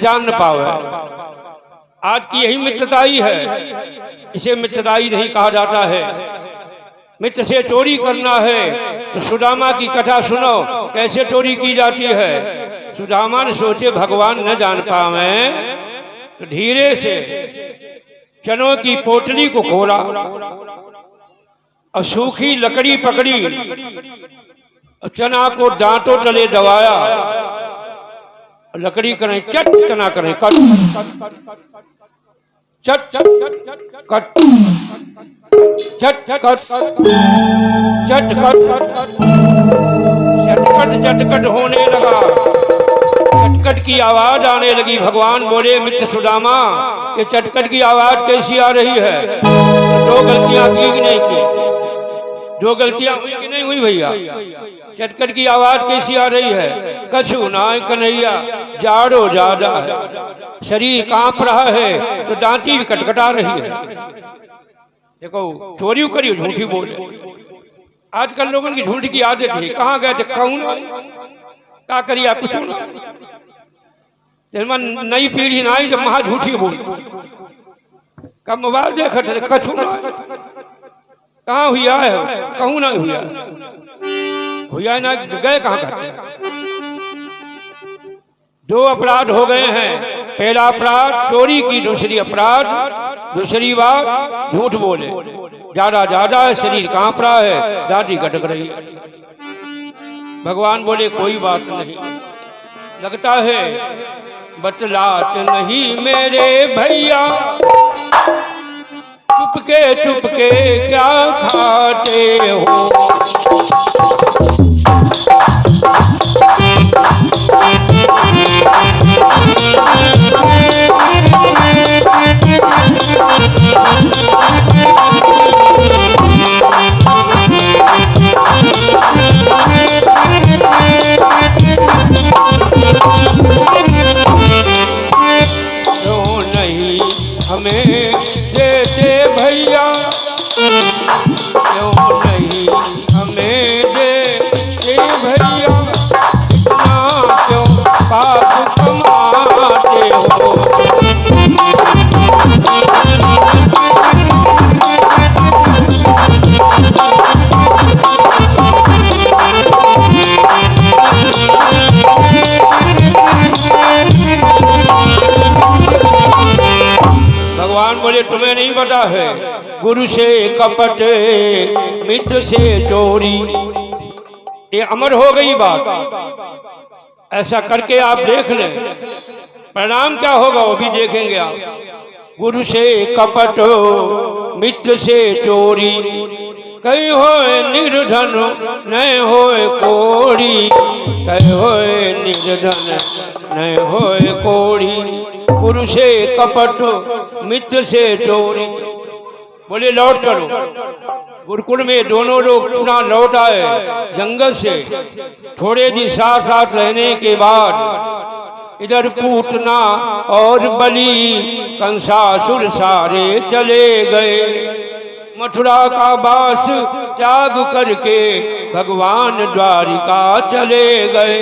जान न पावे। आज की यही मित्रताई है, इसे मित्रताई नहीं कहा जाता है। मित्र से चोरी करना है तो सुदामा की कथा सुनो, कैसे चोरी की जाती है। सुदामा ने सोचे भगवान न जान पावे तो धीरे से चनों की पोटली को खोला और सूखी लकड़ी पकड़ी और चना को दांतों तले दबाया। लकड़ी करें चट, चना करें कट, चट कट, चट कट, चटकट चटकट होने लगा। चटकट की आवाज आने लगी। भगवान बोले मित्र सुदामा, ये चटकट की आवाज कैसी आ रही है? दो गलतियां की कि नहीं की? दो गलतियां हुई कि नहीं हुई भैया? चटकट की आवाज कैसी आ रही है? कछु ना कन्हैया, जाड़ो ज्यादा है, शरीर कांप रहा है तो दांती भी कटकटा रही है। देखो चोरी करी झूठी बोले। आजकल लोगों की झूठ की आदत है। कहाँ गए थे? कौन क्या करिए कुछ नई पीढ़ी ना आई जब महा झूठी बोल कब मोबाइल देखा थे कछु कहाँ हुआ है? कहूँ ना हुआ ना गए कहाँ करते। दो अपराध हो गए हैं। पहला अपराध चोरी की, दूसरी बात झूठ बोले। ज्यादा है, शरीर कांप रहा है, दाढ़ी कटक रही है। भगवान बोले कोई बात नहीं, लगता है बतलात नहीं मेरे भैया, चुपके क्या खाते हो। क्यों नहीं हमें देते भैया, क्यों नहीं हमें देते भैया, इतना क्यों पाप कमाते हो। भगवान बोले तुम्हें नहीं पता है, गुरु से कपट मित्र से चोरी, ये अमर हो गई बात। ऐसा करके आप देख लें, परिणाम क्या होगा वो भी देखेंगे आप। गुरु से कपट मित्र से चोरी, कहीं होए निर्धन नहीं होए कोड़ी, कहीं होए निर्धन नहीं होए कोड़ी। गुरु से कपट मित्र से चोरी। बोले लौट करो। गुरुकुल में दोनों लोग चुना लौट आए जंगल से। थोड़े दिन साथ रहने के बाद इधर पूतना और बलि कंसासुर सारे चले गए। मथुरा का बास त्याग करके भगवान द्वारिका चले गए।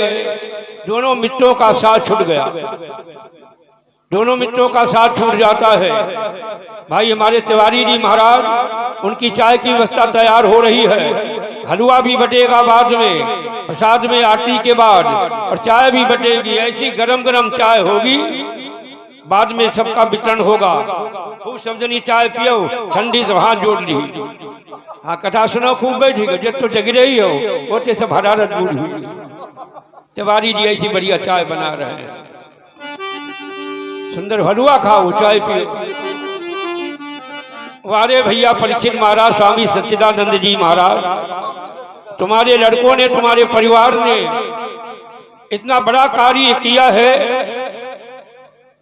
दोनों मित्रों का साथ छूट गया। दोनों मित्रों का साथ छूट जाता है। भाई हमारे तिवारी जी महाराज, उनकी चाय की व्यवस्था तैयार हो रही है। हलवा भी बटेगा बाद में, प्रसाद में आरती के बाद, और चाय भी बटेगी। ऐसी गरम गरम चाय होगी, बाद में सबका वितरण होगा। खूब समझनी चाय पियो, ठंडी से हाथ जोड़ ली। हाँ कथा सुनो, खूब बैठी जब तो जग रही हो वो सब हरारत दूर हुई। तिवारी जी ऐसी बढ़िया चाय बना रहे हैं। सुंदर हलवा खाओ, चाय पियो। वारे भैया परीक्षित महाराज, स्वामी सच्चिदानंद जी महाराज, तुम्हारे लड़कों ने, तुम्हारे परिवार ने इतना बड़ा कार्य किया है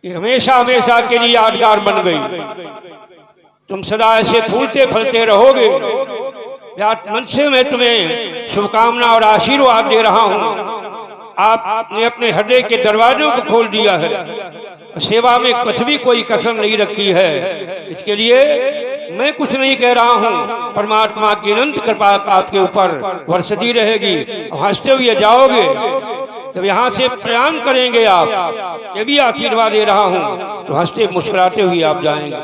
कि हमेशा हमेशा के लिए यादगार बन गई। तुम सदा ऐसे फूलते फलते रहोगे। मन से मैं तुम्हें शुभकामना और आशीर्वाद दे रहा हूं। आपने अपने हृदय के दरवाजों को खोल दिया है, सेवा में कुछ भी कोई कसर नहीं रखी है। इसके लिए मैं कुछ नहीं कह रहा हूँ, परमात्मा की अनंत कृपा आपके ऊपर बरसती रहेगी। हंसते हुए जाओगे, जब यहाँ से प्रयाण करेंगे आप, ये भी आशीर्वाद दे रहा हूँ, तो हंसते मुस्कुराते हुए आप जाएंगे।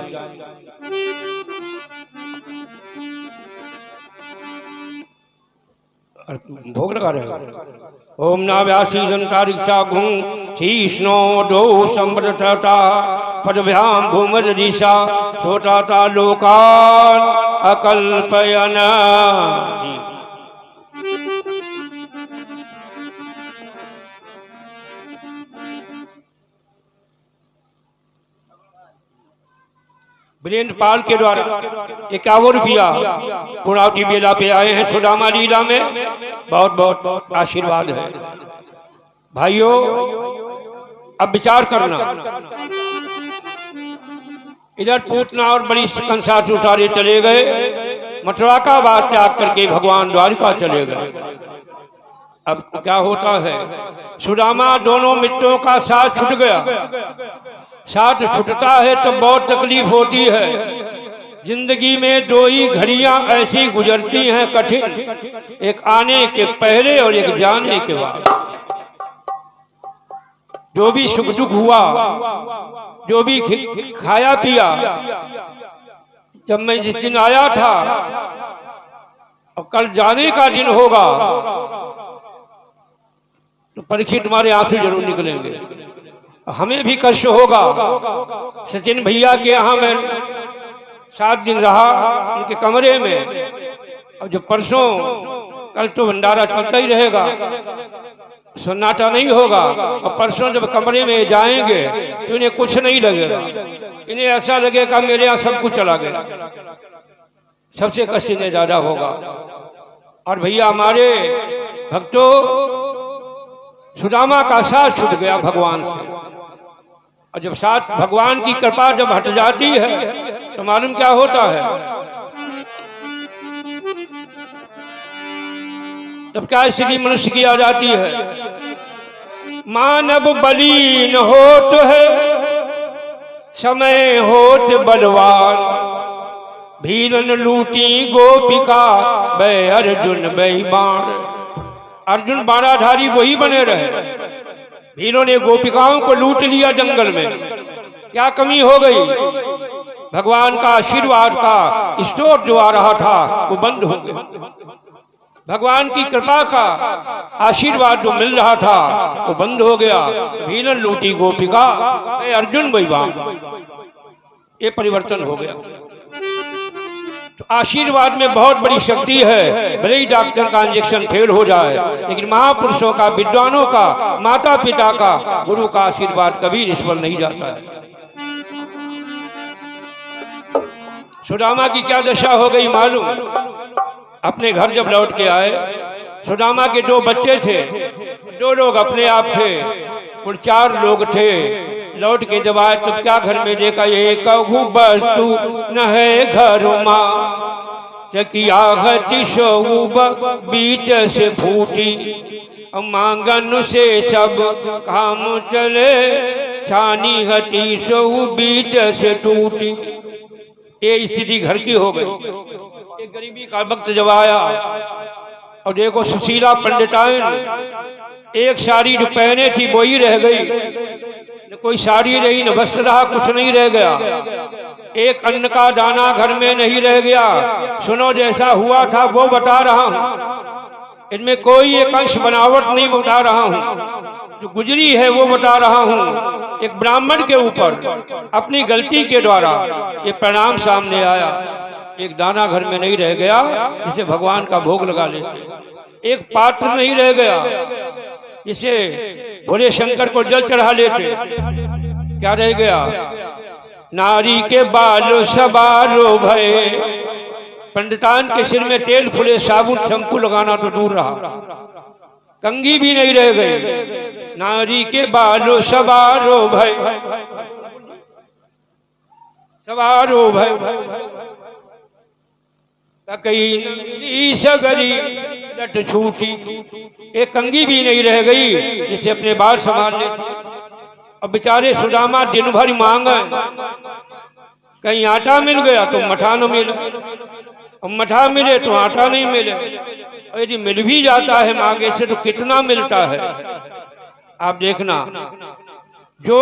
भोग लगा रहे हो। ओम नाव्यासी संतारिक्षा घूं शीष्णो दो समृद्धता पदभ्याम भूमर दिशा छोटाता लोकान अकल्पयन। वीरेंद्र पाल के द्वारा 51 रुपया पुरावटी मेला पे आए हैं सुदामा लीला में। बहुत बहुत आशीर्वाद है भाइयों। अब विचार करना, इधर पूतना और बड़ी कंसाट उतारे चले गए, मथुरा का बात त्याग करके भगवान द्वारिका चले गए। अब क्या होता है, सुदामा दोनों मित्रों का साथ छूट गया। साथ छूटता है तो बहुत तकलीफ होती है। जिंदगी में दो ही घड़ियां ऐसी गुजरती हैं कठिन, एक आने के पहले और एक जाने के बाद। जो भी सुख दुख हुआ, जो भी खाया पिया, जब मैं जिस दिन आया था और कल जाने का दिन होगा, तो परीक्षित तुम्हारे आंसू जरूर निकलेंगे, हमें भी कष्ट होगा। सचिन भैया के यहाँ मैं 7 दिन रहा उनके कमरे में, और जो परसों कल तो भंडारा चलता ही रहेगा, सन्नाटा नहीं होगा। और परसों जब कमरे में जाएंगे तो इन्हें कुछ नहीं लगेगा, इन्हें ऐसा लगेगा मेरे यहाँ सब कुछ चला गया। सबसे कष्ट इन्हें ज्यादा होगा। और भैया हमारे भक्तों, सुदामा का साथ छूट गया भगवान से, और जब साथ भगवान की कृपा जब हट जाती है तो मालूम क्या होता है, तब क्या स्थिति मनुष्य की आ जाती है। मानव बलीन होत है, समय होत बलवान, भीलन लूटी गोपिका बै अर्जुन बेईमान। अर्जुन बाणाधारी वही बने रहे, भीलों ने गोपिकाओं को लूट लिया जंगल में। क्या कमी हो गई, भगवान का आशीर्वाद का स्टोर जो आ रहा था वो बंद हो गया। भगवान की कृपा का आशीर्वाद जो मिल रहा था वो बंद हो गया। भीलन लूटी गोपिका अर्जुन बेईमान, ये परिवर्तन हो गया। तो आशीर्वाद में बहुत बड़ी शक्ति है। भले ही डॉक्टर का इंजेक्शन फेल हो जाए, लेकिन महापुरुषों का, विद्वानों का, माता पिता का, गुरु का आशीर्वाद कभी निष्फल नहीं जाता है। सुदामा की क्या दशा हो गई मालूम। अपने घर जब लौट के आए, सुदामा के 2 बच्चे थे, 2 लोग अपने आप थे, कुल 4 लोग थे। लौट के जब आए तो क्या घर में देखा, एक वस्तु न है घर माँ, चकिया बीच से फूटी, मांगन से सब काम चले, छानी हती सो बीच से टूटी। ये स्थिति घर की हो गई। एक गरीबी का वक्त जब आया, और देखो सुशीला पंडिताइन, एक साड़ी जो पहने थी वो ही रह गई, न कोई साड़ी रही, न वस्त्र रहा, कुछ नहीं रह गया। एक अन्न का दाना घर में नहीं रह गया। सुनो, जैसा हुआ था वो बता रहा हूँ, इनमें कोई एक अंश बनावट नहीं बता रहा हूँ, जो गुजरी है वो बता रहा हूँ। एक ब्राह्मण के ऊपर अपनी गलती के द्वारा ये परिणाम सामने आया। एक दाना घर में नहीं रह गया जिसे भगवान का भोग लगा लेते, एक पात्र नहीं रह गया जिसे भोले शंकर को जल चढ़ा लेते। क्या रह गया, नारी के बाल सवारो भय, पंडितान के सिर में तेल फुले, साबुन शैम्पू लगाना तो दूर रहा, कंघी भी नहीं रह गई। नारी के बालो सवारो भय, सवारो भय, कई सगरी लट छूटी, एक कंघी भी नहीं रह गई जिसे अपने बाल संभाल लेती। अब बेचारे सुदामा दिन भर मांगे, कहीं आटा मिल गया तो मठा न मिले, और मठा मिले तो आटा नहीं मिले, और यदि मिल भी जाता है मांगे से तो कितना मिलता है। आप देखना, जो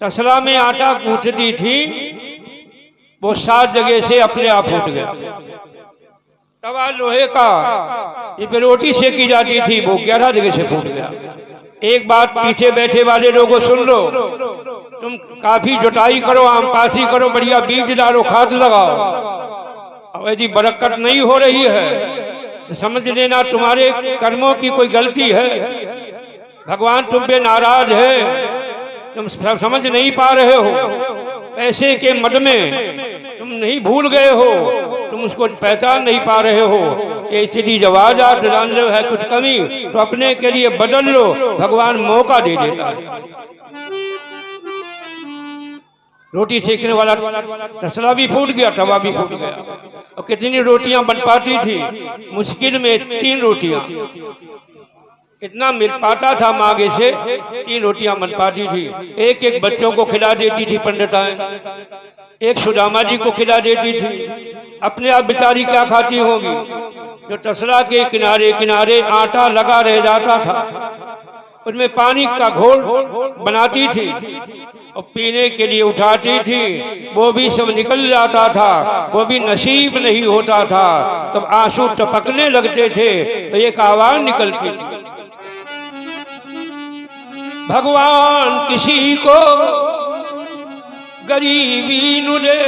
तसला में आटा गूंथती थी वो 7 जगह से अपने आप फूट गया। तवा लोहे का ये पे रोटी सेकी जाती थी वो 11 जगह से फूट गया। एक बात पीछे बैठे वाले लोगों सुन लो, तुम काफी जुटाई करो, आम पासी करो, बढ़िया बीज डालो, खाद लगाओ, अब यदि बरकत नहीं हो रही है तो समझ लेना तुम्हारे कर्मों की कोई गलती है, भगवान तुम पे नाराज है, तुम समझ नहीं पा रहे हो। पैसे के मद में तुम नहीं भूल गए हो, तुम उसको पहचान नहीं पा रहे हो। ये सीधी जवाब जान लो है कुछ कमी तो अपने के लिए बदल लो, भगवान मौका दे देता है। रोटी सेकने वाला तसला भी फूट गया, तवा भी फूट गया, और कितनी रोटियां बन पाती थी, मुश्किल में 3 रोटियां, इतना मिल पाता था मांगे से 3 रोटियां बन पाती थी। एक एक बच्चों को खिला देती थी पंडिताएं, एक सुदामा जी को खिला देती थी। अपने आप बेचारी क्या खाती होगी, जो तसला के किनारे किनारे आटा लगा रह जाता था, उसमें पानी का घोल बनाती थी और पीने के लिए उठाती थी, वो भी सब निकल जाता था, वो भी नसीब नहीं होता था। तब आंसू टपकने लगते थे तो एक आवाज निकलती थी, भगवान किसी को गरीबी न दे,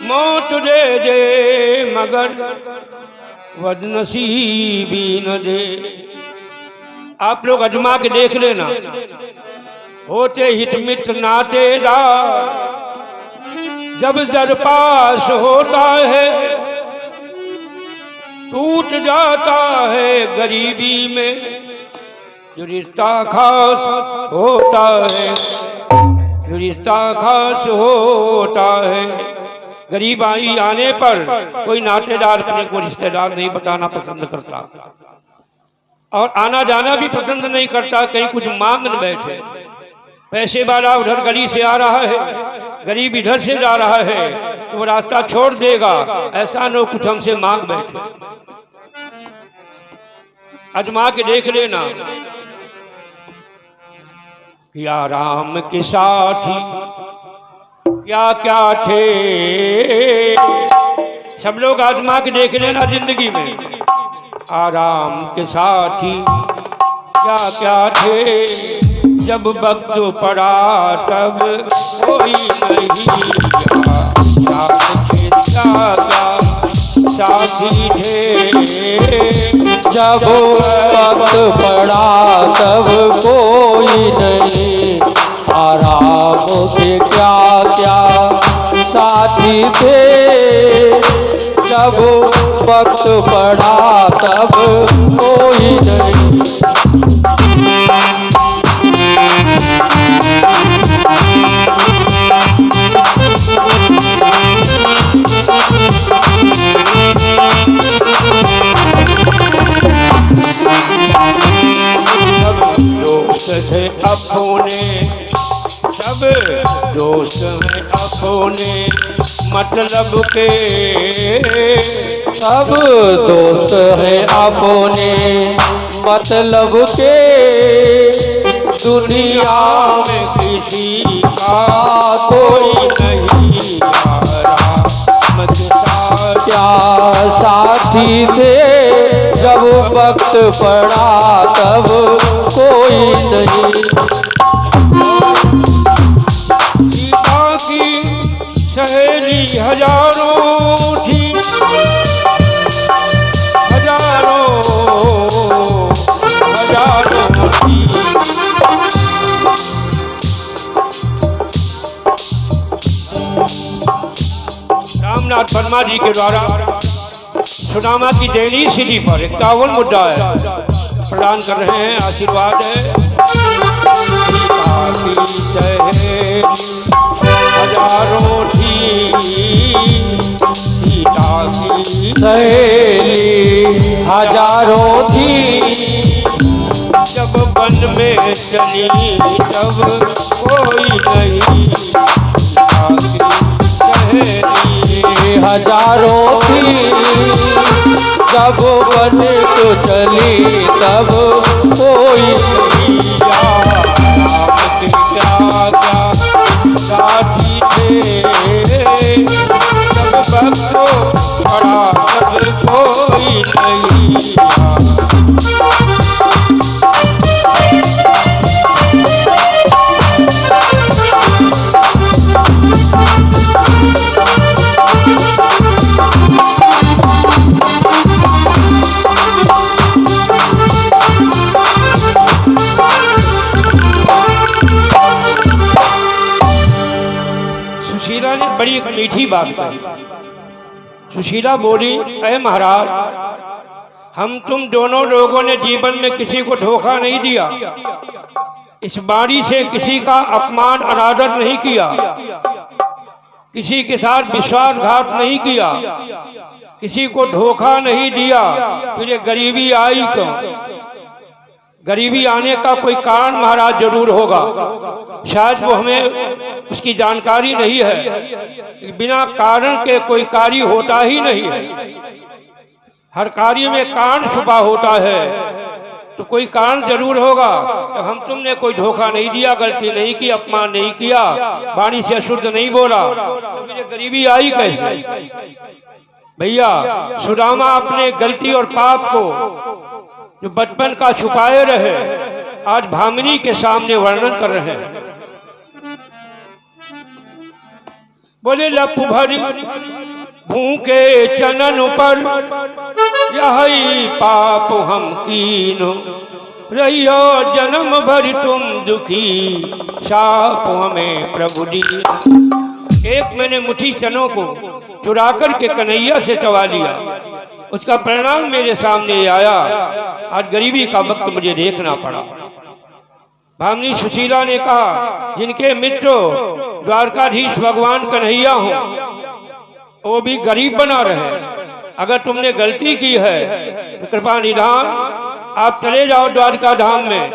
मौत दे दे मगर बदनसीबी न दे। आप लोग अजमा के देख लेना, होते हित मित्र नातेदार जब दर पास होता है टूट जाता है गरीबी में, जो रिश्ता खास होता है, जो रिश्ता खास होता है। गरीबाई आने पर कोई नातेदार अपने को रिश्तेदार नहीं बताना पसंद करता, और आना जाना भी पसंद नहीं करता। कहीं कुछ मांग न बैठे, पैसे वाला उधर गली से आ रहा है, गरीब इधर से जा रहा है तो वो रास्ता छोड़ देगा, ऐसा न कुछ हमसे मांग बैठे। अजमा के देख लेना, या राम के साथी क्या क्या थे, सब लोग आजमा के देख लेना जिंदगी में। आराम के साथी क्या क्या थे, जब वक्त पड़ा तब कोई नहीं, साथी थे, जब वक्त पड़ा तब कोई नहीं, आराम के क्या क्या साथी थे, जब वक्त पड़ा तब कोई नहीं। दोस्त है अपने, सब दोस्त है अपने मतलब के, सब दोस्त है अपने मतलब के, दुनिया में किसी का कोई नहीं क्या साथी थे, जब वक्त पड़ा तब कोई नहीं। सीता की सहेली हजारों थी, हजारों हजारों थी, रामनाथ वर्मा जी के द्वारा सुदामा की दैनीय स्थिति पर 51 मुद्दा है प्रदान कर रहे हैं, आशीर्वाद है। हजारों थी सीता की सहेली जब वन में चली तब कोई नहीं सहेली। हजारों थी जब बन को चली तब कोई नहीं। राम के क्या क्या साथी थे, जब भक्तो पड़ा तब कोई नहीं। सुशीला ने बड़ी एक मीठी बात कही। सुशीला बोली, अरे महाराज, हम तुम दोनों लोगों ने जीवन में किसी को धोखा नहीं दिया, इस वाणी से किसी का अपमान अनादर नहीं किया, किसी के साथ विश्वासघात नहीं किया, किसी को धोखा नहीं दिया। तुझे गरीबी आई क्यों? गरीबी आने का कोई कारण महाराज जरूर होगा, शायद वो हमें उसकी जानकारी नहीं है। बिना कारण के कोई कार्य होता ही नहीं है, हर कार्य में कारण छुपा होता है, तो कोई कारण जरूर होगा। तो हम तुमने कोई धोखा नहीं दिया, गलती नहीं की, अपमान नहीं किया, वाणी से अशुद्ध नहीं बोला, तो मुझे गरीबी आई कैसे? भैया, सुदामा अपने गलती और पाप को जो बचपन का छुपाए रहे, आज भामिनी के सामने वर्णन कर रहे हैं। बोले, लप भरी भूखे चनन पर यही पाप हम कीनो, रहियो जन्म भर तुम दुखी, शाप हमें प्रभु दी। एक मैंने मुट्ठी चनों को चुरा कर के कन्हैया से चबा लिया, उसका परिणाम मेरे सामने आया। आज गरीबी का वक्त मुझे देखना पड़ा। भामिनी सुशीला ने कहा, जिनके मित्रों द्वारकाधीश भगवान कन्हैया हो, वो भी गरीब बना रहे। अगर तुमने गलती की है तो कृपा निधान आप चले जाओ द्वारका धाम में,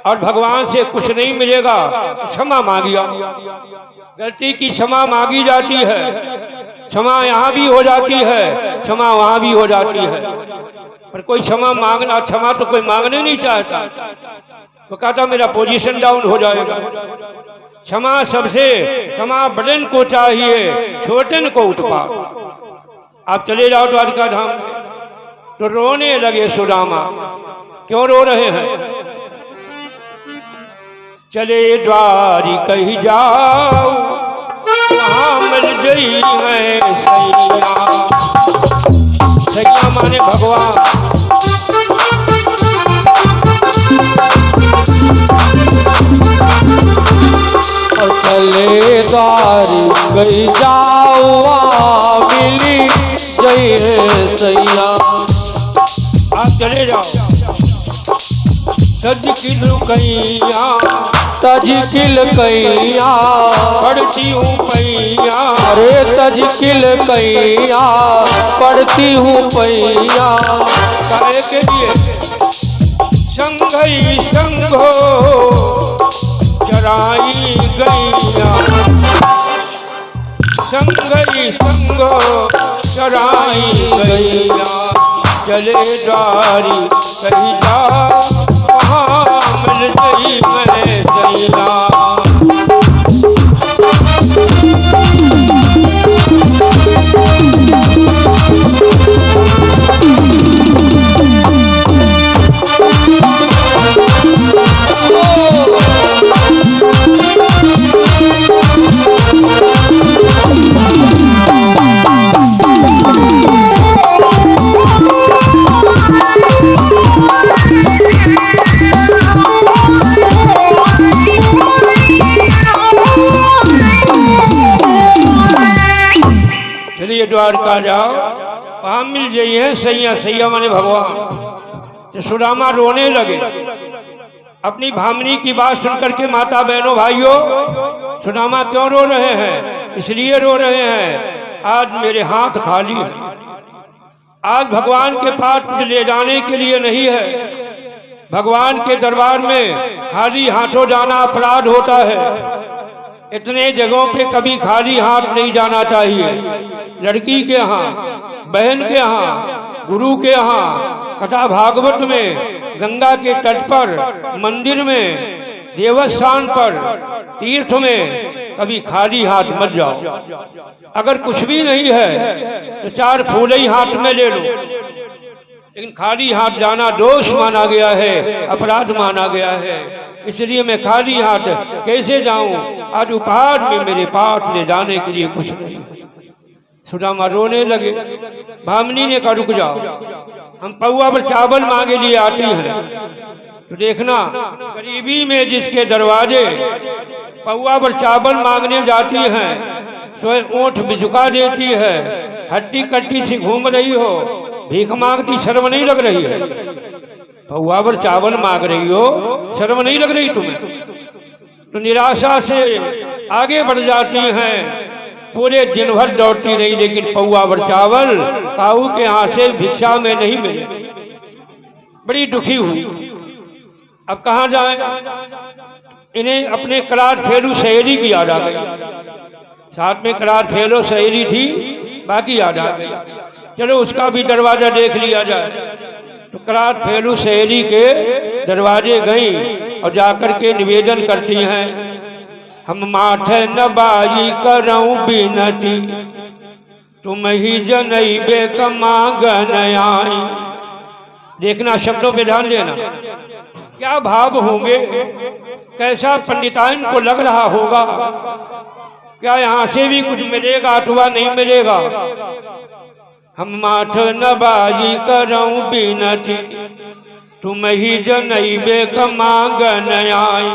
और भगवान से कुछ नहीं मिलेगा, क्षमा मांगिया। गलती की क्षमा मांगी जाती है, क्षमा यहाँ भी हो जाती है, क्षमा वहां भी हो जाती है, पर कोई क्षमा मांगना, क्षमा तो कोई मांगने नहीं चाहता, तो कहता मेरा पोजीशन डाउन हो जाएगा। क्षमा सबसे, क्षमा बड़न को चाहिए, छोटन को उत्पात। आप चले जाओ द्वारका धाम। तो रोने लगे सुदामा। क्यों रो रहे हैं? चले द्वारी कही जाओ, वहां मिल गई है सैया। सैया माने भगवान। और चले द्वारी कही जाओ, मिली जय सैया। आप चले जाओ। तज किल कैया, तज किल कैया, पढ़ती हूँ पैया। अरे तज किल कैया, पढ़ती हूँ पैया। काहे के लिए? संगई संगो चराई गैया, संगई संगो चराई गैया। चले द्वारी कही जा, वहाँ मिल गई मैं सैया। चलिए द्वारका जाओ, वहां मिल जाइए सैया। सैया माने भगवान। तो सुदामा रोने लगे। अपनी भामिनी की बात सुनकर के माता बहनों भाइयों, सुदामा क्यों रो रहे हैं? इसलिए रो रहे हैं, आज मेरे हाथ खाली है। आज भगवान के पास कुछ ले जाने के लिए नहीं है। भगवान के दरबार में खाली हाथों जाना अपराध होता है। इतने जगहों पे कभी खाली हाथ नहीं जाना चाहिए। लड़की के यहाँ, बहन के यहाँ, गुरु के यहाँ, कथा भागवत में, गंगा के तट पर, मंदिर में, देवस्थान पर, तीर्थ में कभी खाली हाथ मत जाओ। अगर कुछ भी नहीं है तो 4 फूल ही हाथ में ले लो, लेकिन खाली हाथ जाना दोष माना गया है, अपराध माना गया है। इसलिए मैं खाली हाथ कैसे जाऊं? आज उपहार में मेरे पास ले जाने के लिए कुछ नहीं। सुदामा रोने लगे। भामिनी ने कहा रुक जाओ, हम पौआ पर चावल मांगे लिए आती हैं। तो देखना, गरीबी में जिसके दरवाजे पौआ पर चावल मांगने जाती हैं, स्वयं ओंठ भी झुका देती है, हट्टी कट्टी से घूम रही हो, भीख मांगती, शर्म नहीं लग रही है? पौआ पर चावल मांग रही हो, शर्म नहीं लग रही तुम्हें? तो निराशा से आगे बढ़ जाती हैं। पूरे दिन भर दौड़ती रही, लेकिन पौआ पर चावल काऊ के यहाँ से भिक्षा में नहीं मिले। बड़ी दुखी हुई। अब कहाँ जाए? इन्हें अपने करार फेलू सहेली की याद आ गई। साथ में करार फेलो सहेली थी, बाकी याद आ गई। चलो उसका भी दरवाजा देख लिया जाए। तो करार फेलू सहेली के दरवाजे गई और जाकर के निवेदन करती हैं, हम माथे नबाई करऊं बिनती, तुम ही जनई बेकमांगन आई। देखना, शब्दों पे ध्यान देना, क्या भाव होंगे, कैसा पंडिताइन को लग रहा होगा। क्या यहाँ से भी कुछ मिलेगा अथवा नहीं मिलेगा? हम माथ नबाई करऊं बिनती, तुम ही जनई बेकमांगन आई।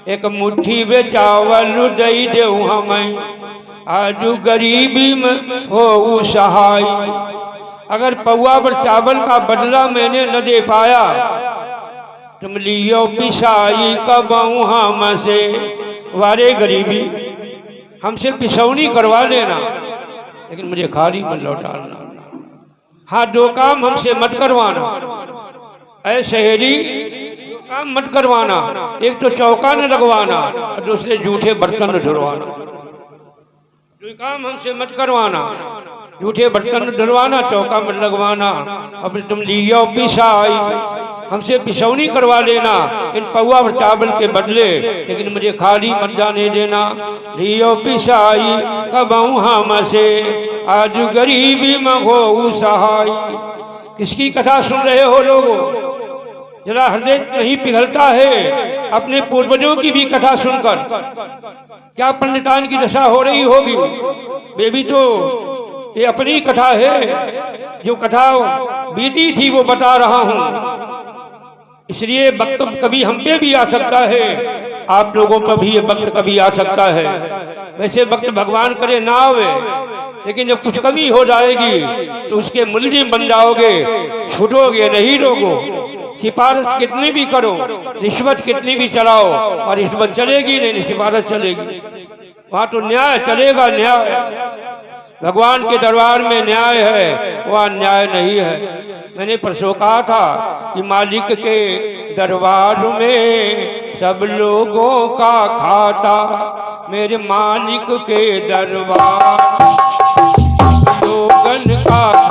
एक मुट्ठी बे चावल दई देऊ हमें, आजू गरीबी में हो सहाय। अगर पौआ पर चावल का बदला मैंने न दे पाया, तुम लियो पिसाई कबऊ हमसे। वारे गरीबी, हमसे पिसौनी करवा लेना, लेकिन मुझे खाली मत लौटाना। हाँ, 2 काम हमसे मत करवाना। ऐ सहेली, 2 काम मत करवाना। एक तो चौका न लगवाना और दूसरे जूठे बर्तन न धुलवाना। 2 काम हमसे मत करवाना, जूठे बर्तन न धुलवाना, चौका मत लगवाना। अब तुम लियो पिसाई, हमसे पिसौनी करवा लेना इन पौआ और चावल के बदले, लेकिन मुझे खाली मत जाने देना। लियो पिसाई कबऊ हमसे, आज गरीबी में हो सहाय। किसकी कथा सुन रहे हो लोगों? जरा हृदय नहीं पिघलता है अपने पूर्वजों की भी कथा सुनकर? क्या पंडितान की दशा हो रही होगी? वे भी तो ये अपनी कथा है, जो कथा बीती थी वो बता रहा हूं। इसलिए वक्त कभी हम पे भी आ सकता है, आप लोगों पर भी ये वक्त कभी आ सकता है। वैसे वक्त भगवान करे ना आवे, लेकिन जब कुछ कमी हो जाएगी तो उसके मुलजिम बन जाओगे, छूटोगे नहीं लोगो। सिफारिश कितनी भी करो, रिश्वत कितनी भी चलाओ, और रिश्वत चलेगी नहीं, सिफारिश चलेगी। वहां तो न्याय चलेगा, न्याय। भगवान के दरबार में न्याय है, वहां न्याय नहीं है। मैंने परसों कहा था कि मालिक के दरबार में सब लोगों का खाता, मेरे मालिक के दरबार लोगन का